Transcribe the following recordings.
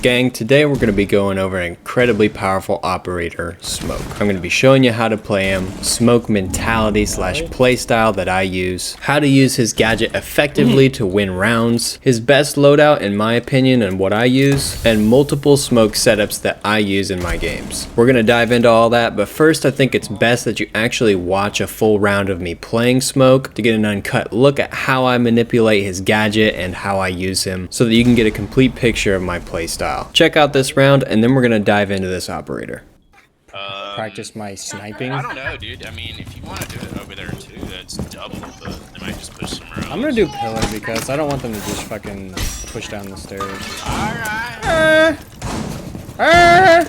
gang? Today we're going to be going over an incredibly powerful operator, Smoke. I'm going to be showing you how to play him, Smoke mentality slash playstyle that I use, how to use his gadget effectively to win rounds, his best loadout in my opinion and what I use, and multiple Smoke setups that I use in my games. We're going to dive into all that, but first I think it's best that you actually watch a full round of me playing Smoke to get an uncut look at how I manipulate his gadget and how I use him so that you can get a complete picture of my playstyle. Check out this round and then we're gonna dive into this operator. Practice my sniping. I don't know, dude. I mean, if you want to do it over there too, that's double, but they might just push somewhere else. I'm gonna do pillar because I don't want them to just fucking push down the stairs. Alright.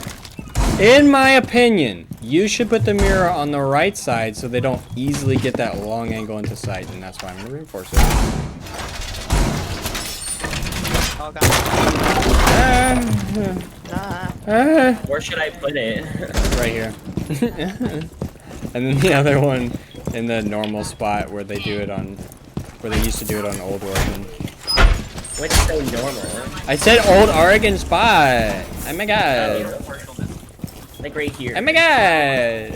In my opinion, you should put the mirror on the right side so they don't easily get that long angle into sight, and that's why I'm gonna reinforce it. Oh god. Where should I put it? Right here. And then the other one in the normal spot where they do it on, where they used to do it on Old Oregon. What's so normal? I said Old Oregon spot. Oh my god. Like right here. Oh my god.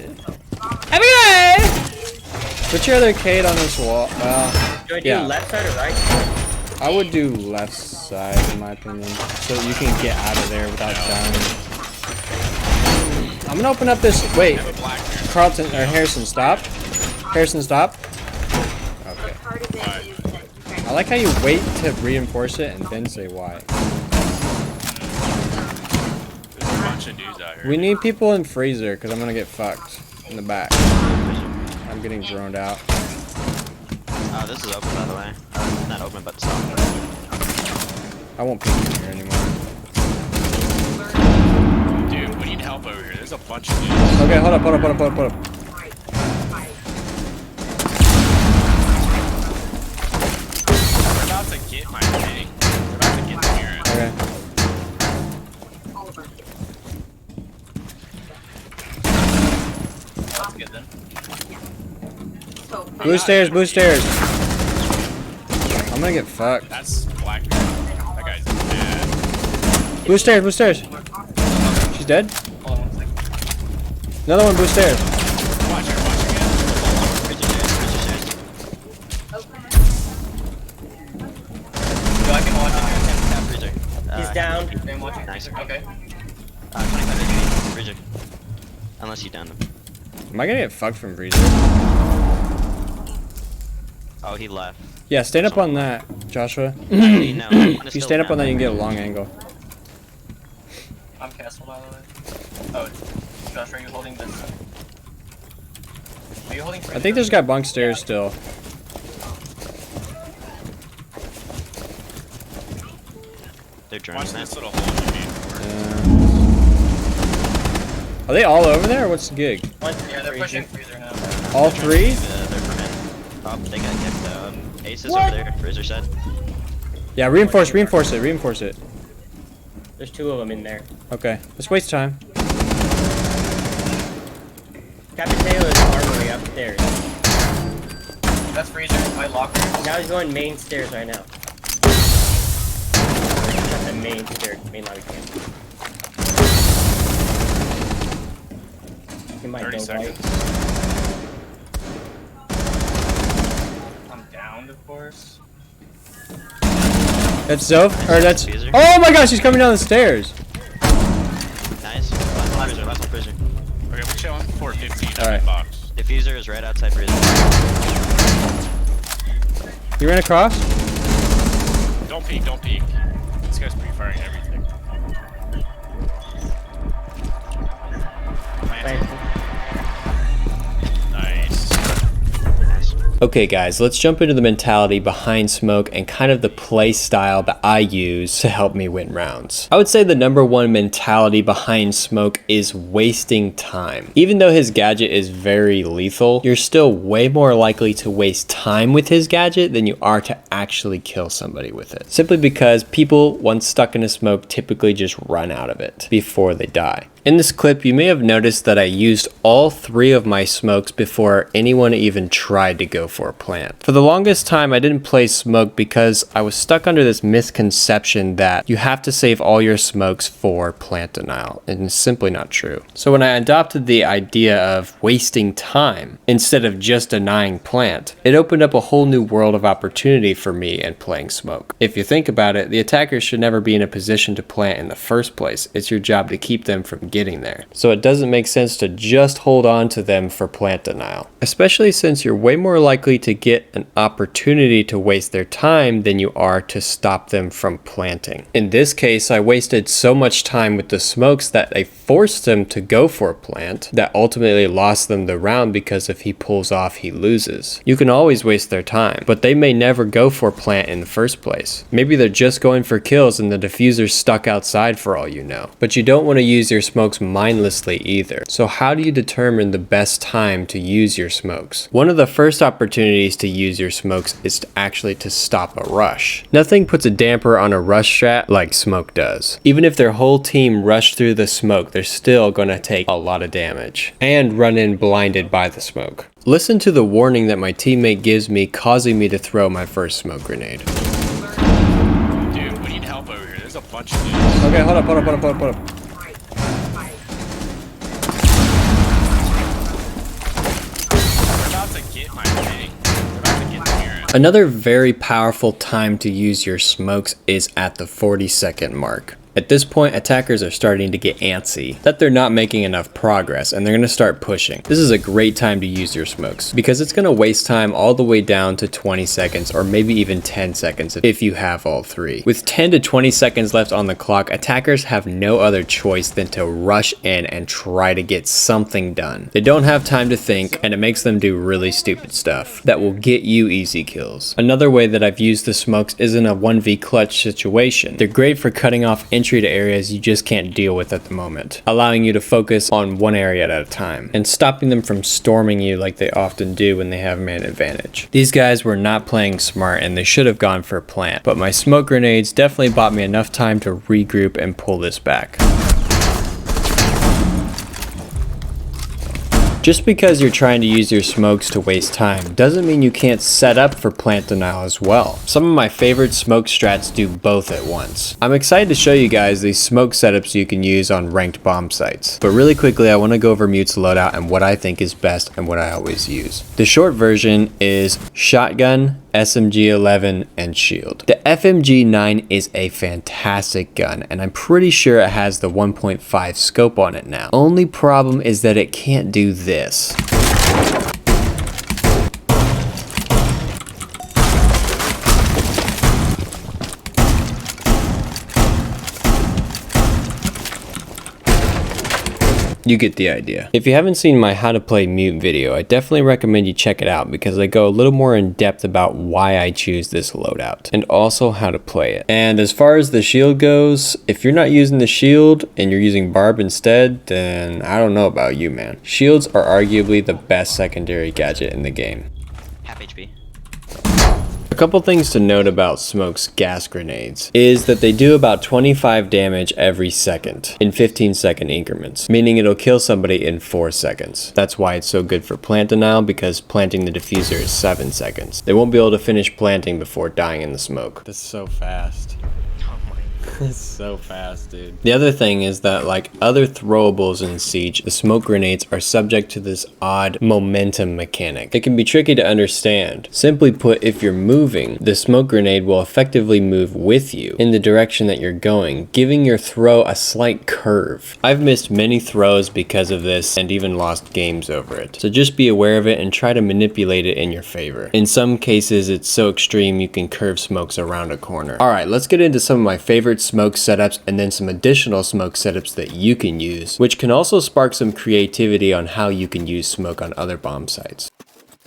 Oh my god. Put your other arcade on this wall. Well, Do I do left side or right? I would do left side in my opinion, so that you can get out of there without dying. I'm gonna open up this. Wait, Carlton or Harrison, stop. Harrison, stop. Okay. I like how you wait to reinforce it and then say why. There's a bunch of dudes out here. We need people in freezer because I'm gonna get fucked in the back. I'm getting droned out. Oh, this is open by the way. Not open, but it's not. I won't peek in here anymore. Dude, we need help over here. There's a bunch of dudes. Okay, hold up. We're about to get my thing. We're about to get the mirror. Okay. Let's get them. Blue stairs, blue stairs. I'm gonna get fucked. That's black. That guy's dead. Blue stairs, blue stairs. She's dead? Hold on 1 second. Another one, blue stairs. Watch her again. So I can watch it. Freezer. He's down. I'm watching. Nice. Okay. 25 HP. Freezer. Unless you down him. Am I gonna get fucked from freezer? Oh, he left. Yeah, stand up on that, Joshua. Actually, no. If you stand up on that, you can get a long angle. I'm Castle, by the way. Oh, Josh, are you holding this? Are you holding? I think there's a guy bunk stairs still. They're droning Watch that. this little hole you made for it. Are they all over there? Or what's the gig? Yeah, they're pushing freezer now. All three? They're from in. Oh, they got kicked. Aces over there. Freezer said. Yeah, reinforce it. There's two of them in there. Okay, let's waste time. Captain Taylor's armory upstairs. That's freezer. My locker. Now he's going main stairs right now. Not the main stairs, main lobby camp. He might 30 go seconds. right. I'm downed, of course. That's Zoph, or that's. Oh my gosh, he's coming down the stairs. Nice. Last one freezer. Last one freezer. Okay, we're chilling. 415. All right. Box. Diffuser is right outside freezer. You ran across? Don't peek. Don't peek. This guy's pre-firing everything. Thank you. Nice. Okay guys, let's jump into the mentality behind Smoke and kind of the play style that I use to help me win rounds. I would say the #1 mentality behind Smoke is wasting time. Even though his gadget is very lethal, you're still way more likely to waste time with his gadget than you are to actually kill somebody with it. Simply because people, once stuck in a smoke, typically just run out of it before they die. In this clip, you may have noticed that I used all 3 of my smokes before anyone even tried to go for a plant. For the longest time, I didn't play smoke because I was stuck under this misconception that you have to save all your smokes for plant denial, and it's simply not true. So when I adopted the idea of wasting time instead of just denying plant, it opened up a whole new world of opportunity for me in playing smoke. If you think about it, the attackers should never be in a position to plant in the first place. It's your job to keep them from getting there. So it doesn't make sense to just hold on to them for plant denial, especially since you're way more likely to get an opportunity to waste their time than you are to stop them from planting. In this case, I wasted so much time with the smokes that I forced them to go for a plant that ultimately lost them the round, because if he pulls off, he loses. You can always waste their time, but they may never go for plant in the first place. Maybe they're just going for kills and the diffuser's stuck outside for all you know. But you don't want to use your smokes mindlessly either. So how do you determine the best time to use your smokes? One of the first opportunities to use your smokes is to stop a rush. Nothing puts a damper on a rush strat like smoke does. Even if their whole team rushed through the smoke, they're still gonna take a lot of damage and run in blinded by the smoke. Listen to the warning that my teammate gives me, causing me to throw my first smoke grenade. Dude, we need help over here. There's a bunch of dudes. Okay, hold up. They're about to get my thing. They're about to get the mirror. Another very powerful time to use your smokes is at the 40-second mark. At this point, attackers are starting to get antsy that they're not making enough progress, and they're going to start pushing. This is a great time to use your smokes because it's going to waste time all the way down to 20 seconds or maybe even 10 seconds if you have all 3. With 10 to 20 seconds left on the clock, attackers have no other choice than to rush in and try to get something done. They don't have time to think, and it makes them do really stupid stuff that will get you easy kills. Another way that I've used the smokes is in a 1v clutch situation. They're great for cutting off entry to areas you just can't deal with at the moment, allowing you to focus on one area at a time and stopping them from storming you like they often do when they have man advantage. These guys were not playing smart and they should have gone for a plant, but my smoke grenades definitely bought me enough time to regroup and pull this back. Just because you're trying to use your smokes to waste time doesn't mean you can't set up for plant denial as well. Some of my favorite smoke strats do both at once. I'm excited to show you guys these smoke setups you can use on ranked bomb sites. But really quickly, I want to go over Mute's loadout and what I think is best and what I always use. The short version is shotgun, SMG-11, and shield. The FMG-9 is a fantastic gun, and I'm pretty sure it has the 1.5 scope on it now. Only problem is that it can't do this. You get the idea. If you haven't seen my how to play Mute video, I definitely recommend you check it out because I go a little more in depth about why I choose this loadout and also how to play it. And as far as the shield goes, if you're not using the shield and you're using barb instead, then I don't know about you, man. Shields are arguably the best secondary gadget in the game. Half HP. A couple things to note about Smoke's gas grenades is that they do about 25 damage every second in 15-second increments, meaning it'll kill somebody in 4 seconds. That's why it's so good for plant denial, because planting the diffuser is 7 seconds. They won't be able to finish planting before dying in the smoke. That's so fast. It's so fast, dude. The other thing is that, like other throwables in Siege, the smoke grenades are subject to this odd momentum mechanic. It can be tricky to understand. Simply put, if you're moving, the smoke grenade will effectively move with you in the direction that you're going, giving your throw a slight curve. I've missed many throws because of this and even lost games over it. So just be aware of it and try to manipulate it in your favor. In some cases, it's so extreme you can curve smokes around a corner. Alright, let's get into some of my favorite smoke setups and then some additional smoke setups that you can use, which can also spark some creativity on how you can use smoke on other bomb sites.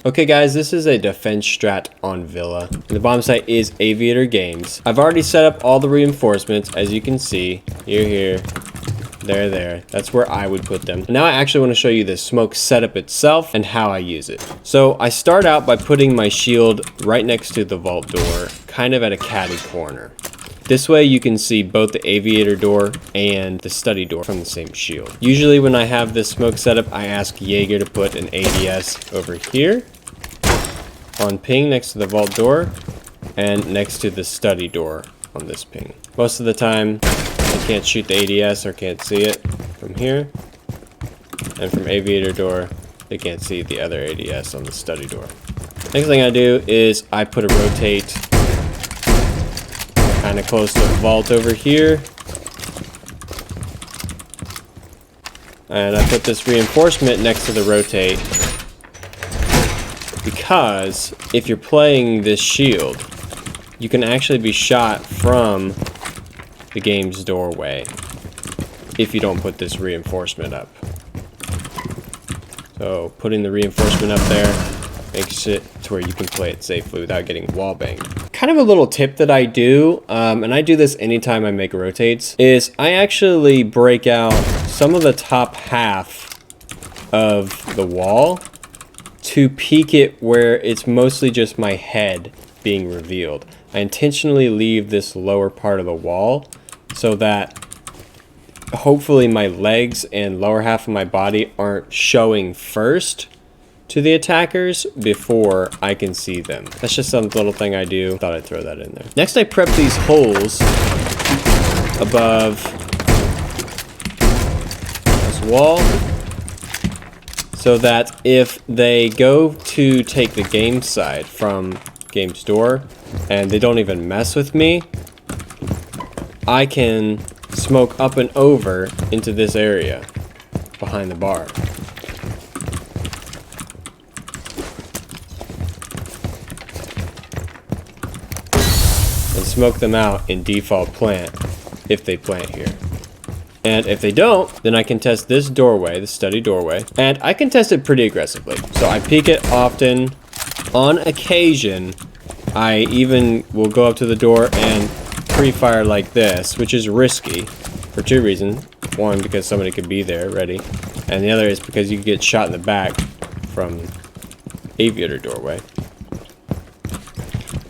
Okay guys, this is a defense strat on Villa. The bomb site is Aviator Games. I've already set up all the reinforcements, as you can see. Here, there. That's where I would put them. Now I actually want to show you the smoke setup itself and how I use it. So I start out by putting my shield right next to the vault door, kind of at a catty corner. This way you can see both the aviator door and the study door from the same shield. Usually when I have this smoke setup, I ask Jaeger to put an ADS over here on ping next to the vault door and next to the study door on this ping. Most of the time I can't shoot the ADS or can't see it from here, and from aviator door they can't see the other ADS on the study door. Next thing I do is I put a rotate kind of close to the vault over here, and I put this reinforcement next to the rotate because if you're playing this shield, you can actually be shot from the game's doorway if you don't put this reinforcement up. So putting the reinforcement up there makes it to where you can play it safely without getting wall banged. Kind of a little tip that I do, and I do this anytime I make rotates, is I actually break out some of the top half of the wall to peek it where it's mostly just my head being revealed. I intentionally leave this lower part of the wall so that hopefully my legs and lower half of my body aren't showing first to the attackers before I can see them. That's just some little thing I do. Thought I'd throw that in there. Next, I prep these holes above this wall so that if they go to take the game side from game's door and they don't even mess with me, I can smoke up and over into this area behind the bar. And smoke them out in default plant if they plant here. And if they don't, then I can test this doorway, the study doorway, and I can test it pretty aggressively. So I peek it often. On occasion, I even will go up to the door and pre-fire like this, which is risky for two reasons. One, because somebody could be there ready, and the other is because you could get shot in the back from aviator doorway.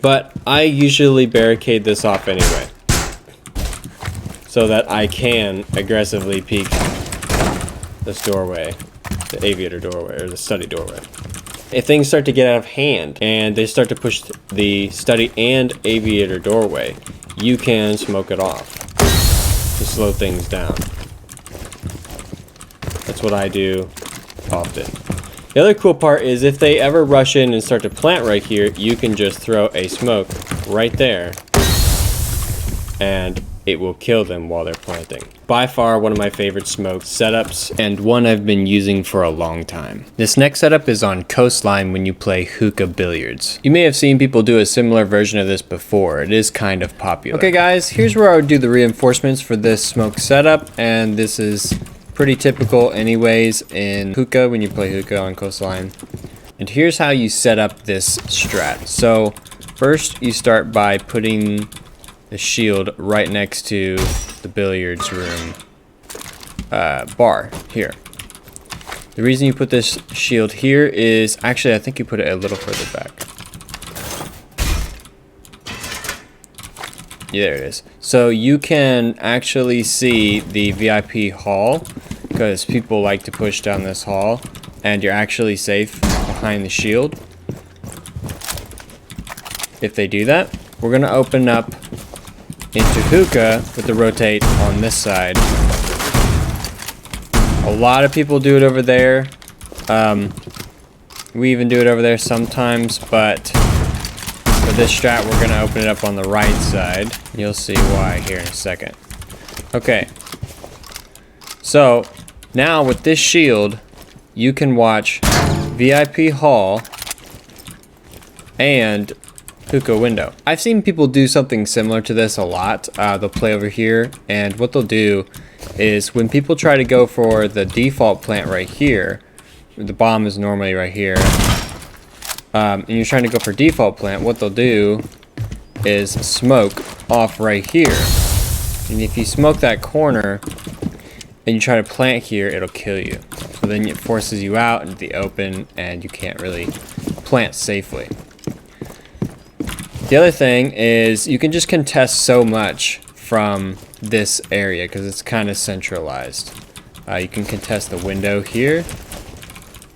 But I usually barricade this off anyway, so that I can aggressively peek this doorway, the aviator doorway, or the study doorway. If things start to get out of hand and they start to push the study and aviator doorway, you can smoke it off to slow things down. That's what I do often. The other cool part is if they ever rush in and start to plant right here, you can just throw a smoke right there and it will kill them while they're planting. By far one of my favorite smoke setups, and one I've been using for a long time. This next setup is on Coastline when you play hookah billiards. You may have seen people do a similar version of this before. It is kind of popular. Okay guys, here's where I would do the reinforcements for this smoke setup, and this is pretty typical anyways in hookah when you play hookah on Coastline. And here's how you set up this strat. So first you start by putting the shield right next to the billiards room bar here. The reason you put this shield here is actually I think you put it a little further back. Yeah, there it is. So you can actually see the VIP hall because people like to push down this hall, and you're actually safe behind the shield. If they do that, we're gonna open up into hookah with the rotate on this side. A lot of people do it over there. We even do it over there sometimes, but for this strat we're gonna open it up on the right side. You'll see why here in a second. Okay, so now with this shield you can watch VIP hall and hookah window. I've seen people do something similar to this a lot. They'll play over here, and what they'll do is when people try to go for the default plant right here, the bomb is normally right here, and you're trying to go for default plant, what they'll do is smoke off right here. And if you smoke that corner and you try to plant here, it'll kill you. So then it forces you out into the open and you can't really plant safely. The other thing is you can just contest so much from this area because it's kind of centralized. You can contest the window here,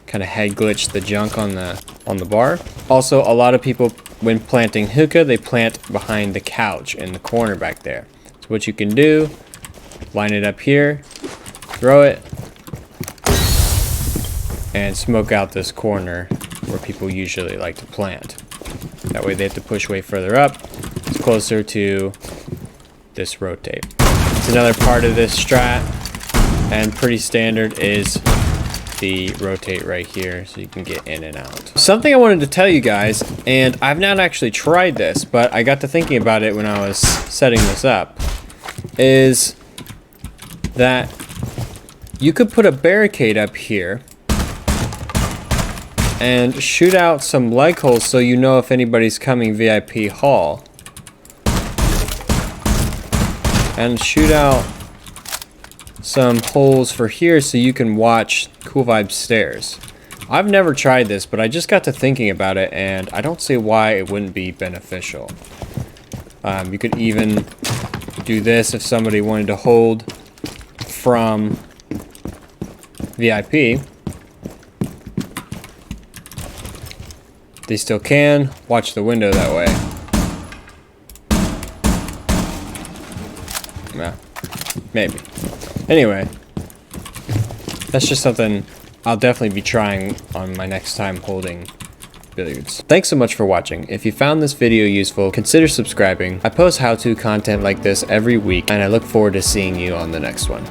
kind of head glitch the junk on the bar. Also, a lot of people when planting hookah, they plant behind the couch in the corner back there. So what you can do, line it up here, throw it, and smoke out this corner where people usually like to plant. That way they have to push way further up. It's closer to this rotate. It's another part of this strat, and pretty standard is the rotate right here so you can get in and out. Something I wanted to tell you guys, and I've not actually tried this, but I got to thinking about it when I was setting this up, is that you could put a barricade up here and shoot out some leg holes so you know if anybody's coming VIP hall. And shoot out some holes for here so you can watch Cool Vibes stairs. I've never tried this, but I just got to thinking about it and I don't see why it wouldn't be beneficial. You could even do this if somebody wanted to hold from VIP. They still can watch the window that way. Yeah, maybe. Anyway, that's just something I'll definitely be trying on my next time holding billiards. Thanks so much for watching. If you found this video useful, consider subscribing. I post how-to content like this every week, and I look forward to seeing you on the next one.